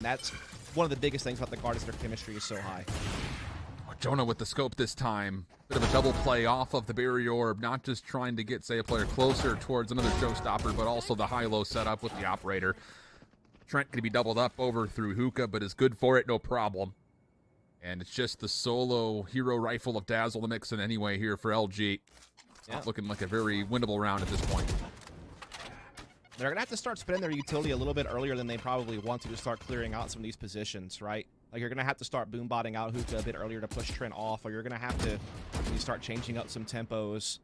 That's one of the biggest things about the guard is their chemistry is so high. Jonah with the scope this time. Bit of a double play off of the barrier orb, not just trying to get, say, a player closer towards another showstopper, but also the high-low setup with the operator. Trent can be doubled up over through Hookah, but is good for it, no problem. And it's just the solo hero rifle of Dazzle to mix in anyway here for LG. It's not looking like a very winnable round at this point. They're going to have to start spending their utility a little bit earlier than they probably want to start clearing out some of these positions, right? Like, you're going to have to start boom-botting out Hookah a bit earlier to push Trent off, or you're going to have to start changing up some tempos.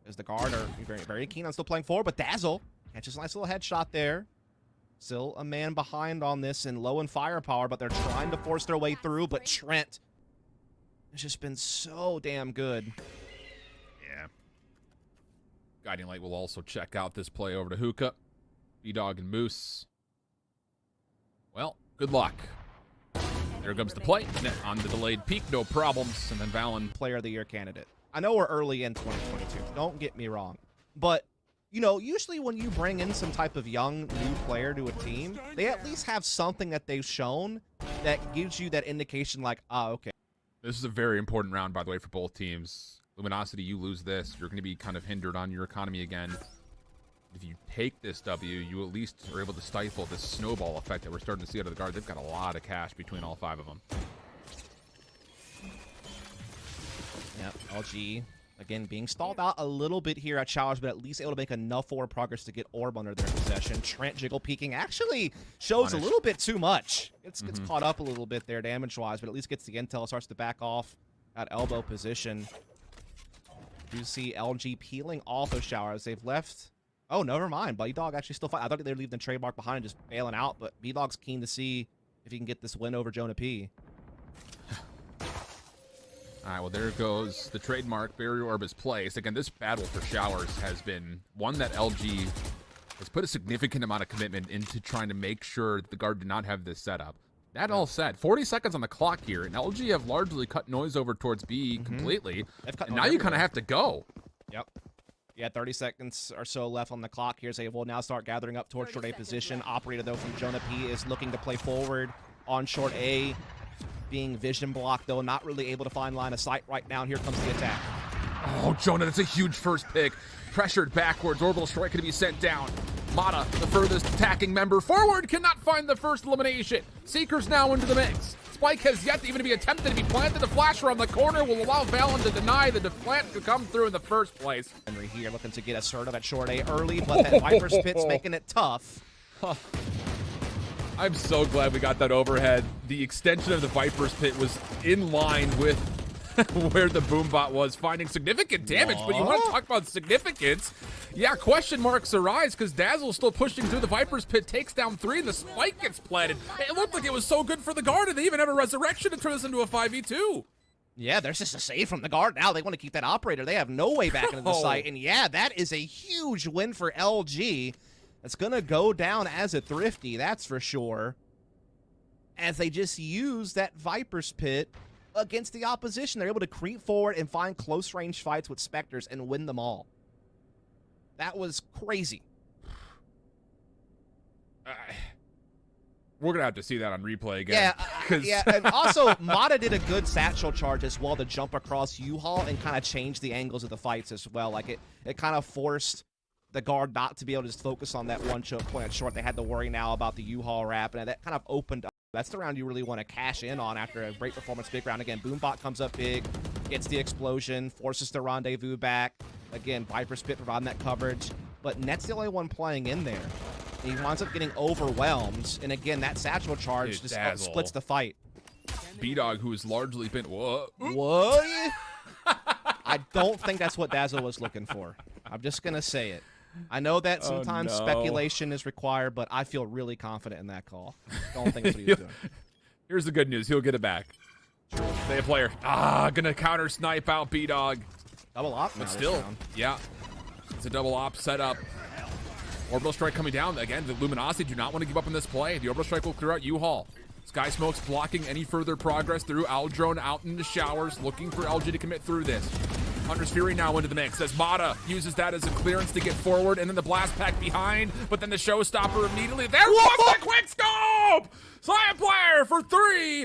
As the guard are very, very keen on still playing forward, but Dazzle catches a nice little headshot there. Still a man behind on this and low in firepower, but they're trying to force their way through, but Trent has just been so damn good. Yeah. Guiding Light will also check out this play over to Hookah. B-Dog and Moose. Well, good luck. There comes the play. On the delayed peak, no problems. And then Valen. Player of the Year candidate. I know we're early in 2022. Don't get me wrong. But, you know, usually when you bring in some type of young, new player to a team, they at least have something that they've shown that gives you that indication like, ah, okay. This is a very important round, by the way, for both teams. Luminosity, you lose this, you're going to be kind of hindered on your economy again. If you take this W, you at least are able to stifle this snowball effect that we're starting to see out of the guard. They've got a lot of cash between all 5 of them. Yep, LG, again, being stalled out a little bit here at Showers, but at least able to make enough forward progress to get Orb under their possession. Trent jiggle peeking actually shows a little bit too much. Gets caught up a little bit there damage-wise, but at least gets the intel, starts to back off at elbow position. You see LG peeling off of Showers. They've left... Oh, never mind. B-Dog actually still fight. I thought they'd leave the trademark behind and just bailing out, but B-Dog's keen to see if he can get this win over Jonah P. All right, well, there goes the trademark. Barrier Orb is placed. Again, this battle for Showers has been one that LG has put a significant amount of commitment into trying to make sure that the guard did not have this setup. That all said, 40 seconds on the clock here, and LG have largely cut noise over towards B completely, and now you kind of have to go. Yep. Yeah, 30 seconds or so left on the clock here. So they will now start gathering up towards short A position. Operator, though, from Jonah P is looking to play forward on short A. Being vision blocked, though, not really able to find line of sight right now. And here comes the attack. Oh, Jonah, that's a huge first pick. Pressured backwards. Orbital strike going to be sent down. Mata, the furthest attacking member forward, cannot find the first elimination. Seeker's now into the mix. Spike has yet to even be attempted to be planted. The flash around the corner will allow Valen to deny the plant to come through in the first place. Henry here looking to get assertive at short A early, but that Viper's Pit's making it tough. I'm so glad we got that overhead. The extension of the Viper's Pit was in line with where the Boombot was, finding significant damage. But you want to talk about significance? Yeah, question marks arise because Dazzle's still pushing through the Viper's Pit, takes down 3, and the spike gets planted. It looked like it was so good for the guard, and they even have a resurrection to turn this into a 5v2. Yeah, there's just a save from the guard now. They want to keep that operator. They have no way back into the site. And yeah, that is a huge win for LG. It's going to go down as a thrifty, that's for sure. As they just use that Viper's Pit against the opposition. They're able to creep forward and find close range fights with Spectres and win them all. That was crazy. We're going to have to see that on replay again. Yeah, and also Mata did a good satchel charge as well to jump across U-Haul and kind of change the angles of the fights as well. Like it kind of forced the guard not to be able to just focus on that one choke point short. They had to worry now about the U-Haul wrap, and that kind of opened up. That's the round you really want to cash in on after a great performance. Big round again. Boombot comes up big, gets the explosion, forces the rendezvous back. Again, Viper's Pit providing that coverage, but Net's the only one playing in there. He winds up getting overwhelmed, and again, that satchel charge just splits the fight. B-Dog, who has largely been... What? I don't think that's what Dazzle was looking for. I'm just going to say it. I know that sometimes speculation is required, but I feel really confident in that call. Don't think that's what he was doing. Here's the good news. He'll get it back. Stay a player. Gonna counter snipe out B-Dog. Double op. But still, yeah. It's a double op setup. Orbital strike coming down. Again, the Luminosity do not want to give up on this play. The orbital strike will clear out U-Haul. Sky Smoke's blocking any further progress through Aldrone out in the Showers, looking for LG to commit through this. Hunter's Fury now into the mix as Mata uses that as a clearance to get forward, and then the blast pack behind, but then the showstopper immediately. There was the quick scope! Scion player for 3!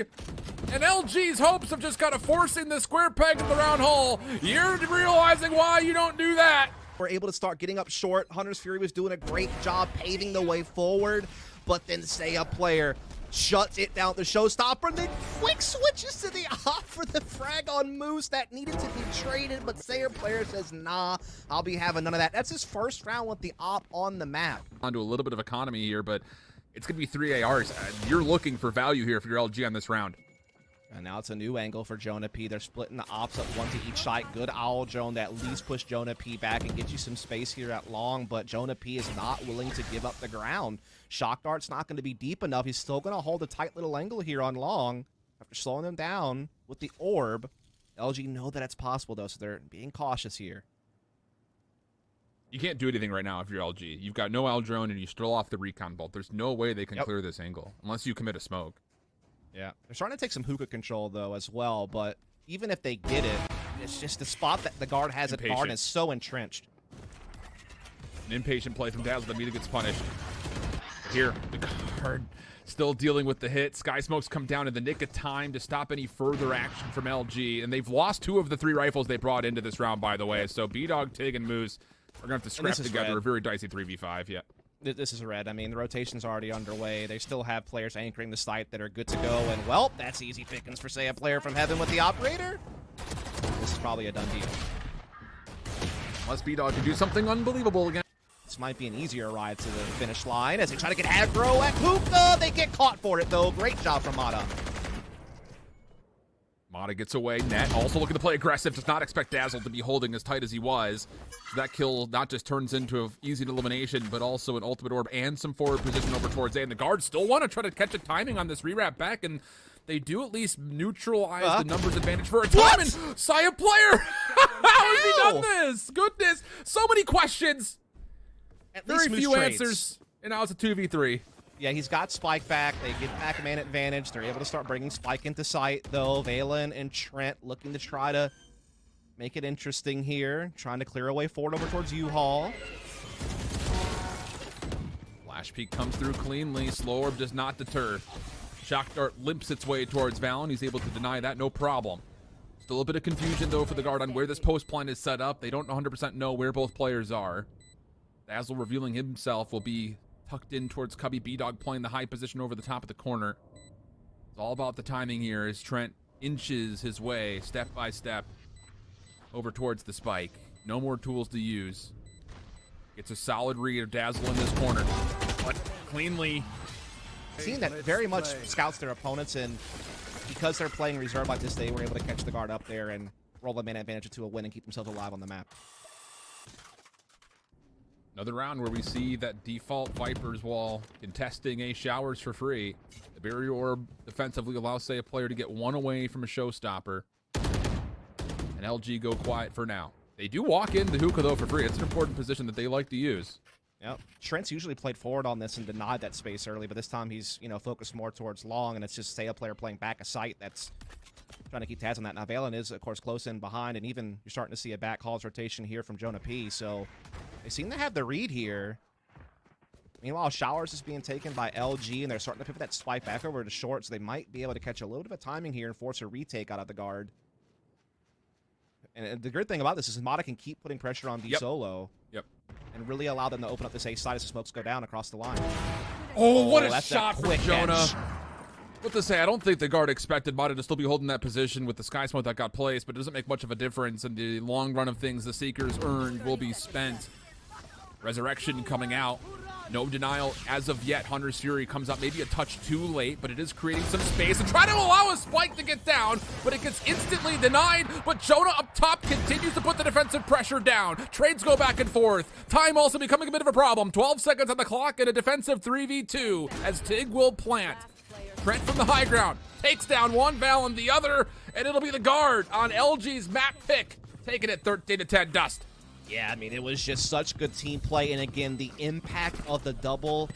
And LG's hopes of just kind of forcing the square peg in the round hole. You're realizing why you don't do that. We're able to start getting up short. Hunter's Fury was doing a great job paving the way forward, but then Saya player shuts it down, the showstopper, and then quick switches to the op for the frag on Moose that needed to be traded, but Sayer player says, nah, I'll be having none of that. That's his first round with the op on the map. Onto a little bit of economy here, but it's going to be 3 ARs. You're looking for value here for your LG on this round. And now it's a new angle for Jonah P. They're splitting the ops up one to each side. Good owl drone that at least push Jonah P back and get you some space here at long, but Jonah P is not willing to give up the ground. Shock Dart's not going to be deep enough. He's still going to hold a tight little angle here on long after slowing them down with the orb. LG know that it's possible, though, so they're being cautious here. You can't do anything right now if you're LG. You've got no owl drone, and you still off the recon bolt. There's no way they can clear this angle unless you commit a smoke. Yeah, they're starting to take some hookah control, though, as well, but even if they get it, it's just the spot that the guard has at guard is so entrenched. An impatient play from Dazzle that immediately gets punished. But here, the guard still dealing with the hit. Sky Smokes come down in the nick of time to stop any further action from LG, and they've lost 2 of the 3 rifles they brought into this round, by the way, so B-Dog, Tig, and Moose are going to have to scrap together a very dicey 3v5, yeah. This is red. I mean, the rotation's already underway. They still have players anchoring the site that are good to go. And, well, that's easy pickings for, say, a player from Heaven with the operator. This is probably a done deal. Unless B-Dog can do something unbelievable again. This might be an easier ride to the finish line as they try to get aggro at Hookah. They get caught for it, though. Great job from Mata. Mata gets away. Net also looking to play aggressive. Does not expect Dazzle to be holding as tight as he was. So that kill not just turns into an easy elimination, but also an ultimate orb and some forward position over towards A. And the guards still want to try to catch a timing on this rewrap back, and they do at least neutralize the numbers advantage for a time. And Saya player, how has he done this? Goodness, so many questions. Very few answers, and now it's a 2v3. Yeah, he's got Spike back. They get back a man advantage. They're able to start bringing Spike into sight, though. Valen and Trent looking to try to make it interesting here. Trying to clear a way forward over towards U-Haul. Flash peek comes through cleanly. Slow orb does not deter. Shock Dart limps its way towards Valen. He's able to deny that, no problem. Still a bit of confusion, though, for the guard on where this post plan is set up. They don't 100% know where both players are. Dazzle revealing himself will be tucked in towards Cubby. B-Dog playing the high position over the top of the corner. It's all about the timing here as Trent inches his way step by step over towards the spike. No more tools to use. Gets a solid read of Dazzle in this corner, but cleanly. Team that very much scouts their opponents, and because they're playing reserve like this, they were able to catch the guard up there and roll the man advantage to a win and keep themselves alive on the map. Another round where we see that default Viper's wall contesting A showers for free. The barrier orb defensively allows, say, a player to get 1 away from a showstopper. And LG go quiet for now. They do walk into Hookah, though, for free. It's an important position that they like to use. Yep. Trent's usually played forward on this and denied that space early, but this time he's, focused more towards long, and it's just, say, a player playing back a site that's trying to keep tabs on that. Now, Valen is, of course, close in behind, and even you're starting to see a back calls rotation here from Jonah P, so they seem to have the read here. Meanwhile, Showers is being taken by LG, and they're starting to pivot that spike back over to short, so they might be able to catch a little bit of timing here and force a retake out of the guard. And the good thing about this is Mata can keep putting pressure on D Solo. Yep. And really allow them to open up this A side as the smokes go down across the line. Oh, what a shot from Jonah. Edge. What to say, I don't think the guard expected Mata to still be holding that position with the Sky Smoke that got placed, but it doesn't make much of a difference. In the long run of things, the Seekers earned will be spent. Resurrection coming out. No denial as of yet. Hunter's Fury comes out maybe a touch too late, but it is creating some space and try to allow a spike to get down, but it gets instantly denied. But Jonah up top continues to put the defensive pressure down. Trades go back and forth. Time also becoming a bit of a problem. 12 seconds on the clock and a defensive 3v2 as Tig will plant. Trent from the high ground takes down one, Valen the other, and it'll be the guard on LG's map pick, taking it 13-10 dust. Yeah, I mean, it was just such good team play, and again, the impact of the double